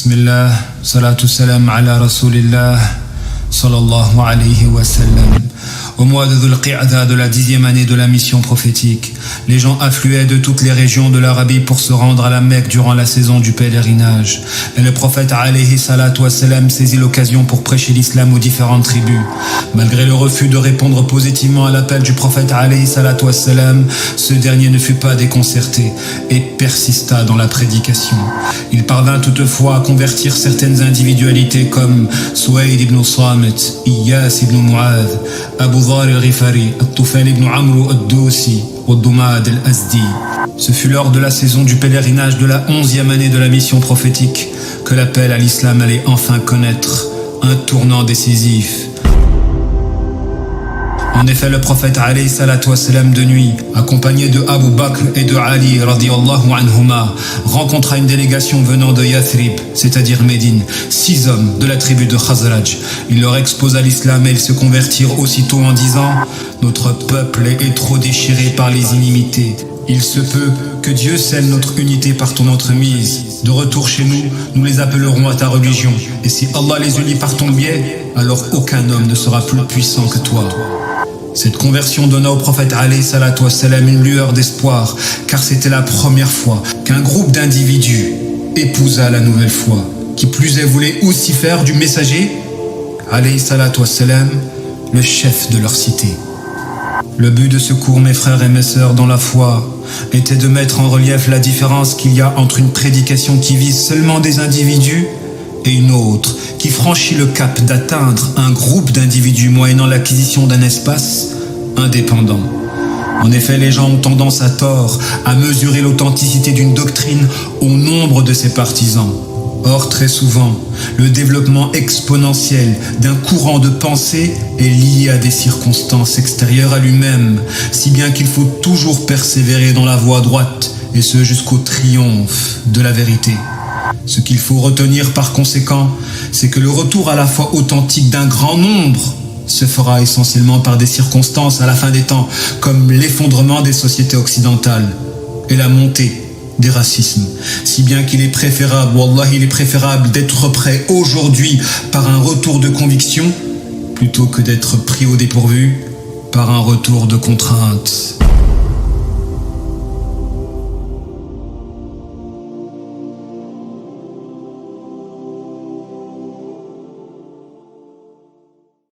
Bismillah, salatu salam ala rasulillah, sallallahu alayhi wa sallam. Au mois de Dhul Qa'dah de la 10e année de la mission prophétique, les gens affluaient de toutes les régions de l'Arabie pour se rendre à la Mecque durant la saison du pèlerinage. Et le prophète alayhi salatu wassalam saisit l'occasion pour prêcher l'islam aux différentes tribus. Malgré le refus de répondre positivement à l'appel du prophète alayhi salatu wassalam, ce dernier ne fut pas déconcerté et persista dans la prédication. Il parvint toutefois à convertir certaines individualités comme Suwayd ibn Samit, Iyas ibn Mu'adh, Abu Dhar al-Ghifari, Al-Tufayl ibn Amr al-Dawsi, Al-Dumad al-Azdi. Ce fut lors de la saison du pèlerinage de la 11e année de la mission prophétique que l'appel à l'islam allait enfin connaître un tournant décisif. En effet, le prophète alayhi salatu wassalam de nuit, accompagné de Abu Bakr et de Ali radiyallahu anhuma, rencontra une délégation venant de Yathrib, c'est-à-dire Médine, 6 hommes de la tribu de Khazraj. Il leur exposa l'islam et ils se convertirent aussitôt en disant « Notre peuple est trop déchiré par les inimités. Il se peut que Dieu scelle notre unité par ton entremise. De retour chez nous, nous les appellerons à ta religion. Et si Allah les unit par ton biais, alors aucun homme ne sera plus puissant que toi. » Cette conversion donna au prophète alayhi salatu wassalam une lueur d'espoir, car c'était la première fois qu'un groupe d'individus épousa la nouvelle foi. Qui plus est voulait aussi faire du messager, alayhi salatu wassalam, le chef de leur cité. Le but de ce cours, mes frères et mes sœurs dans la foi, était de mettre en relief la différence qu'il y a entre une prédication qui vise seulement des individus et une autre qui franchit le cap d'atteindre un groupe d'individus moyennant l'acquisition d'un espace indépendant. En effet, les gens ont tendance à tort à mesurer l'authenticité d'une doctrine au nombre de ses partisans. Or, très souvent, le développement exponentiel d'un courant de pensée est lié à des circonstances extérieures à lui-même, si bien qu'il faut toujours persévérer dans la voie droite, et ce jusqu'au triomphe de la vérité. Ce qu'il faut retenir par conséquent, c'est que le retour à la foi authentique d'un grand nombre se fera essentiellement par des circonstances à la fin des temps, comme l'effondrement des sociétés occidentales et la montée des racismes. Si bien qu'il est préférable, wallah, il est préférable d'être prêt aujourd'hui par un retour de conviction, plutôt que d'être pris au dépourvu par un retour de contrainte.